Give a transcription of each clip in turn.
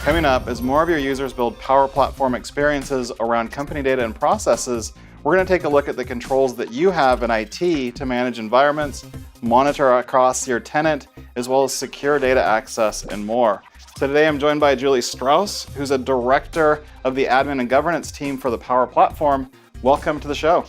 Coming up, as more of your users build Power Platform experiences around company data and processes, we're going to take a look at the controls that you have in IT to manage environments, monitor across your tenant, as well as secure data access and more. So today I'm joined by Julie Strauss, who's a director of the admin and governance team for the Power Platform. Welcome to the show.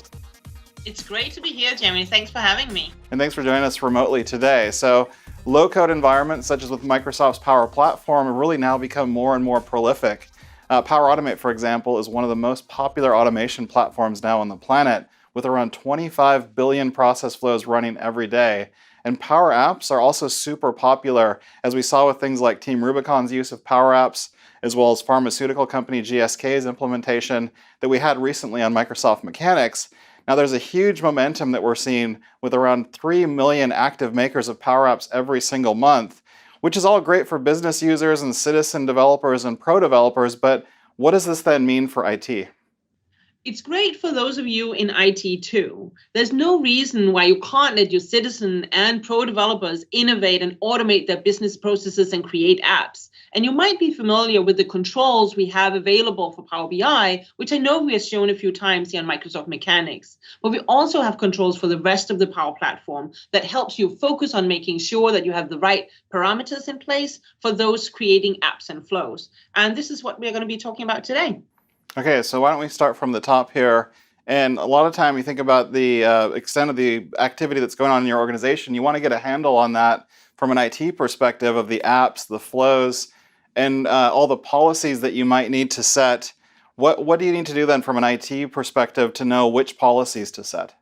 It's great to be here, Jeremy. Thanks for having me. And thanks for joining us remotely today. So low-code environments, such as with Microsoft's Power Platform, have really now become more and more prolific. Power Automate, for example, is one of the most popular automation platforms now on the planet, with around 25 billion process flows running every day. And Power Apps are also super popular, as we saw with things like Team Rubicon's use of Power Apps, as well as pharmaceutical company GSK's implementation that we had recently on Microsoft Mechanics. Now there's a huge momentum that we're seeing with around 3 million active makers of Power Apps every single month, which is all great for business users and citizen developers and pro developers, but what does this then mean for IT? It's great for those of you in IT too. There's no reason why you can't let your citizen and pro developers innovate and automate their business processes and create apps. And you might be familiar with the controls we have available for Power BI, which I know we have shown a few times here on Microsoft Mechanics. But we also have controls for the rest of the Power Platform that helps you focus on making sure that you have the right parameters in place for those creating apps and flows. And this is what we're going to be talking about today. Okay, so why don't we start from the top here? And a lot of time you think about the extent of the activity that's going on in your organization. You want to get a handle on that from an IT perspective of the apps, the flows, and all the policies that you might need to set. What do you need to do then from an IT perspective to know which policies to set?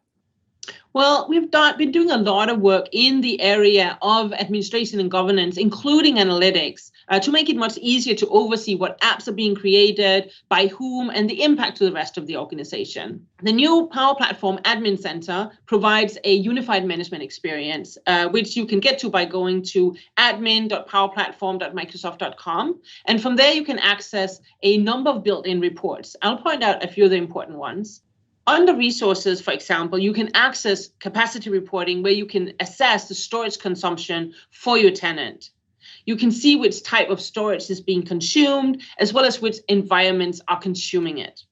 Well, we've been doing a lot of work in the area of administration and governance, including analytics, to make it much easier to oversee what apps are being created, by whom, and the impact to the rest of the organization. The new Power Platform Admin Center provides a unified management experience, which you can get to by going to admin.powerplatform.microsoft.com. And from there, you can access a number of built-in reports. I'll point out a few of the important ones. Under resources, for example, you can access capacity reporting where you can assess the storage consumption for your tenant. You can see which type of storage is being consumed, as well as which environments are consuming it.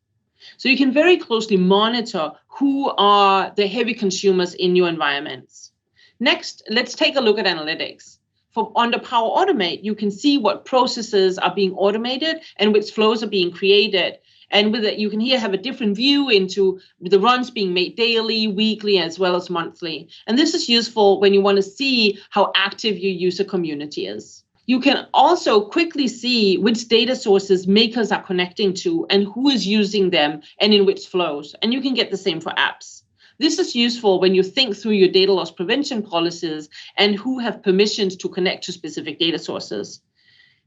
So you can very closely monitor who are the heavy consumers in your environments. Next, let's take a look at analytics. Under Power Automate, you can see what processes are being automated and which flows are being created. And with it, you can here have a different view into the runs being made daily, weekly, as well as monthly. And this is useful when you want to see how active your user community is. You can also quickly see which data sources makers are connecting to and who is using them and in which flows. And you can get the same for apps. This is useful when you think through your data loss prevention policies and who have permissions to connect to specific data sources.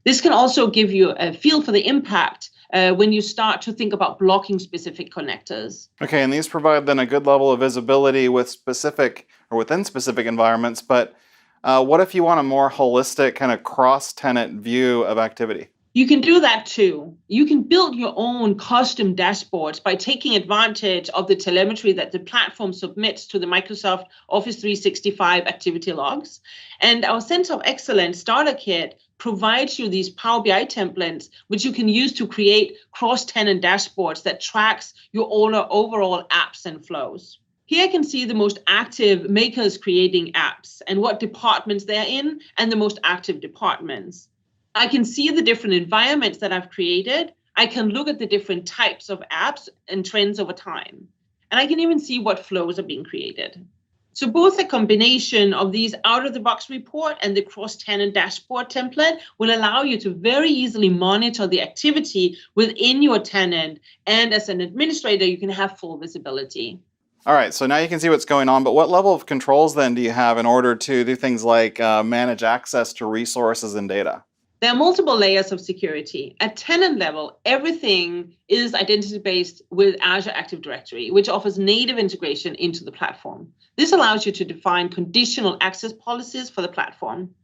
This can also give you a feel for the impact when you start to think about blocking specific connectors. Okay, and these provide then a good level of visibility with specific or within specific environments, but what if you want a more holistic kind of cross-tenant view of activity? You can do that too. You can build your own custom dashboards by taking advantage of the telemetry that the platform submits to the Microsoft Office 365 activity logs. And our Center of Excellence Starter Kit provides you these Power BI templates, which you can use to create cross-tenant dashboards that tracks your overall apps and flows. Here I can see the most active makers creating apps and what departments they're in and the most active departments. I can see the different environments that I've created. I can look at the different types of apps and trends over time. And I can even see what flows are being created. So both a combination of these out-of-the-box report and the cross-tenant dashboard template will allow you to very easily monitor the activity within your tenant. And as an administrator, you can have full visibility. All right, so now you can see what's going on, but what level of controls then do you have in order to do things like manage access to resources and data? There are multiple layers of security. At tenant level, everything is identity-based with Azure Active Directory, which offers native integration into the platform. This allows you to define conditional access policies for the platform.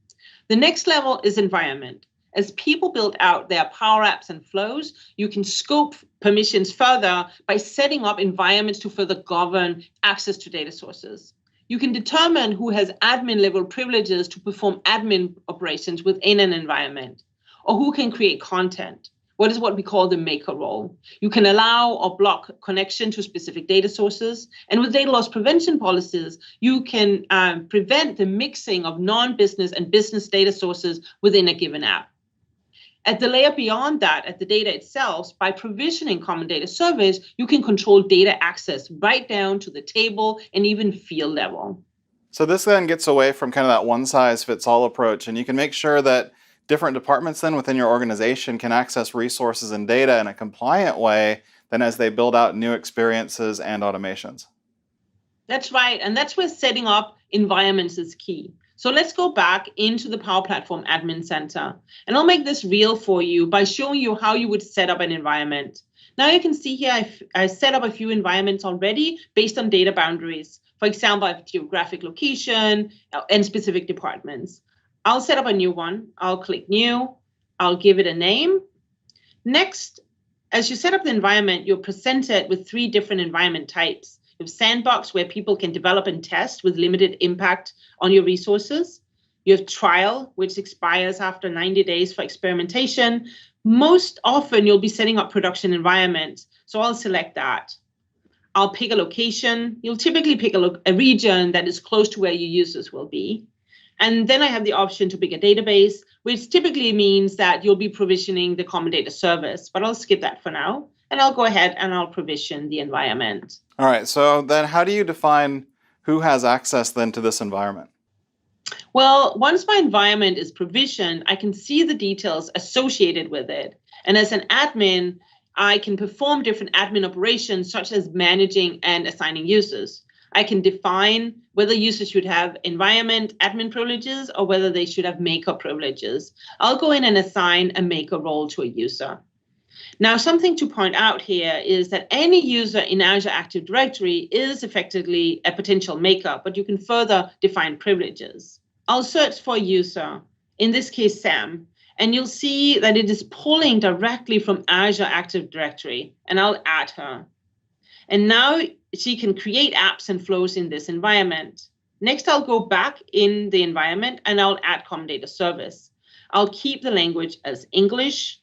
The next level is environment. As people build out their Power Apps and flows, you can scope permissions further by setting up environments to further govern access to data sources. You can determine who has admin level privileges to perform admin operations within an environment. or who can create content. What is what we call the maker role. You can allow or block connection to specific data sources. And with data loss prevention policies, you can prevent the mixing of non-business and business data sources within a given app. At the layer beyond that, at the data itself, by provisioning common data service, you can control data access right down to the table and even field level. So this then gets away from kind of that one-size-fits-all approach, and you can make sure that different departments then within your organization can access resources and data in a compliant way than as they build out new experiences and automations. That's right, and that's where setting up environments is key. So let's go back into the Power Platform Admin Center, and I'll make this real for you by showing you how you would set up an environment. Now you can see here I set up a few environments already based on data boundaries. For example, I have geographic location and specific departments. I'll set up a new one. I'll click New. I'll give it a name. Next, as you set up the environment, you're presented with 3 different environment types. You have Sandbox, where people can develop and test with limited impact on your resources. You have Trial, which expires after 90 days for experimentation. Most often, you'll be setting up production environments, so I'll select that. I'll pick a location. You'll typically pick a region that is close to where your users will be. And then I have the option to pick a database, which typically means that you'll be provisioning the common data service, but I'll skip that for now. And I'll go ahead and I'll provision the environment. All right, so then how do you define who has access then to this environment? Well, once my environment is provisioned, I can see the details associated with it. And as an admin, I can perform different admin operations, such as managing and assigning users. I can define whether users should have environment admin privileges or whether they should have maker privileges. I'll go in and assign a maker role to a user. Now, something to point out here is that any user in Azure Active Directory is effectively a potential maker, but you can further define privileges. I'll search for a user, in this case, Sam, and you'll see that it is pulling directly from Azure Active Directory, and I'll add her. And now she can create apps and flows in this environment. Next, I'll go back in the environment and I'll add common data service. I'll keep the language as English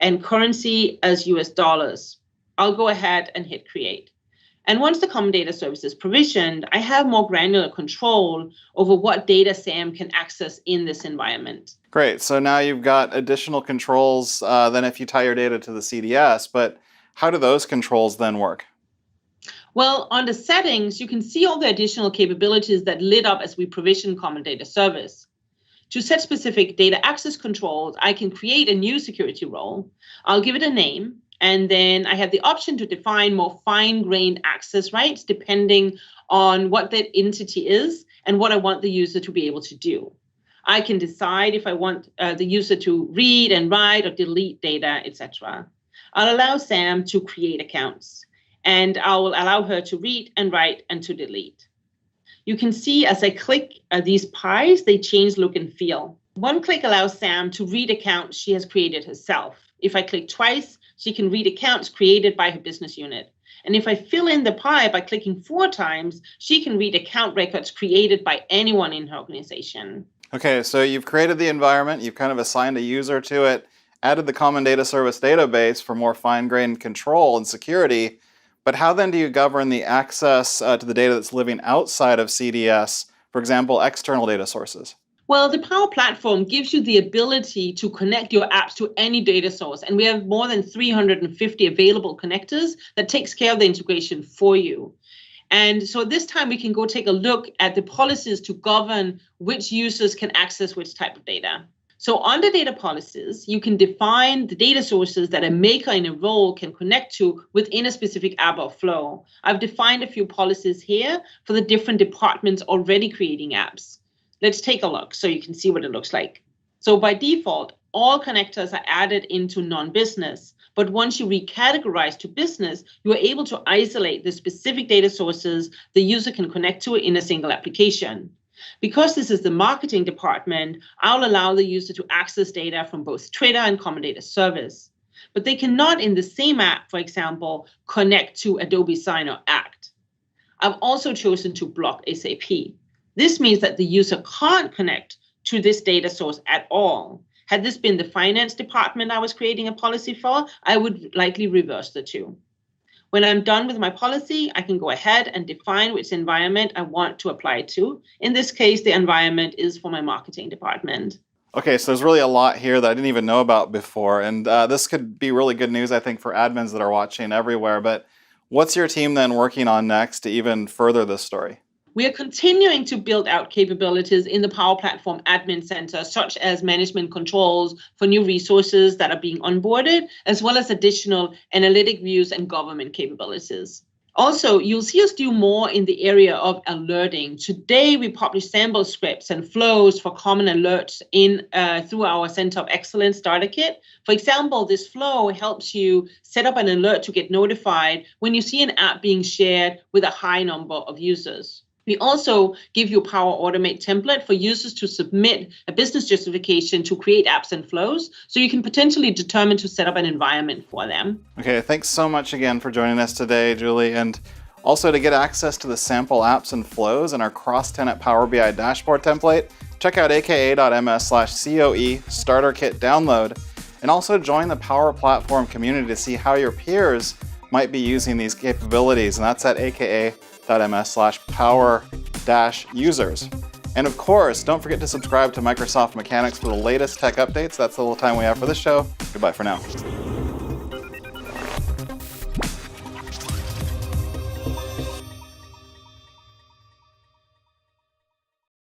and currency as US dollars. I'll go ahead and hit create. And once the common data service is provisioned, I have more granular control over what data Sam can access in this environment. Great, so now you've got additional controls than if you tie your data to the CDS, but how do those controls then work? Well, on the settings, you can see all the additional capabilities that lit up as we provision common data service. To set specific data access controls, I can create a new security role. I'll give it a name, and then I have the option to define more fine-grained access rights depending on what that entity is and what I want the user to be able to do. I can decide if I want the user to read and write or delete data, etc. I'll allow Sam to create accounts, and I will allow her to read and write and to delete. You can see as I click these pies, they change look and feel. One click allows Sam to read accounts she has created herself. If I click twice, she can read accounts created by her business unit. And if I fill in the pie by clicking 4 times, she can read account records created by anyone in her organization. Okay, so you've created the environment, you've kind of assigned a user to it, added the common data service database for more fine-grained control and security. But how then do you govern the access to the data that's living outside of CDS, for example, external data sources? Well, the Power Platform gives you the ability to connect your apps to any data source. And we have more than 350 available connectors that takes care of the integration for you. And so this time we can go take a look at the policies to govern which users can access which type of data. So under data policies, you can define the data sources that a maker in a role can connect to within a specific app or flow. I've defined a few policies here for the different departments already creating apps. Let's take a look so you can see what it looks like. So by default, all connectors are added into non-business. But once you recategorize to business, you are able to isolate the specific data sources the user can connect to in a single application. Because this is the marketing department, I'll allow the user to access data from both Twitter and common data service. But they cannot in the same app, for example, connect to Adobe Sign or Act. I've also chosen to block SAP. This means that the user can't connect to this data source at all. Had this been the finance department I was creating a policy for, I would likely reverse the two. When I'm done with my policy, I can go ahead and define which environment I want to apply it to. In this case, the environment is for my marketing department. Okay, so there's really a lot here that I didn't even know about before, and this could be really good news, I think, for admins that are watching everywhere. But what's your team then working on next to even further this story? We are continuing to build out capabilities in the Power Platform Admin Center, such as management controls for new resources that are being onboarded, as well as additional analytic views and government capabilities. Also, you'll see us do more in the area of alerting. Today, we publish sample scripts and flows for common alerts through our Center of Excellence Starter Kit. For example, this flow helps you set up an alert to get notified when you see an app being shared with a high number of users. We also give you a Power Automate template for users to submit a business justification to create apps and flows, so you can potentially determine to set up an environment for them. Okay, thanks so much again for joining us today, Julie. And also to get access to the sample apps and flows and our cross-tenant Power BI dashboard template, check out aka.ms/COE starter kit download, and also join the Power Platform community to see how your peers might be using these capabilities. And that's at aka.ms/power-users. And of course, don't forget to subscribe to Microsoft Mechanics for the latest tech updates. That's all the time we have for this show. Goodbye for now.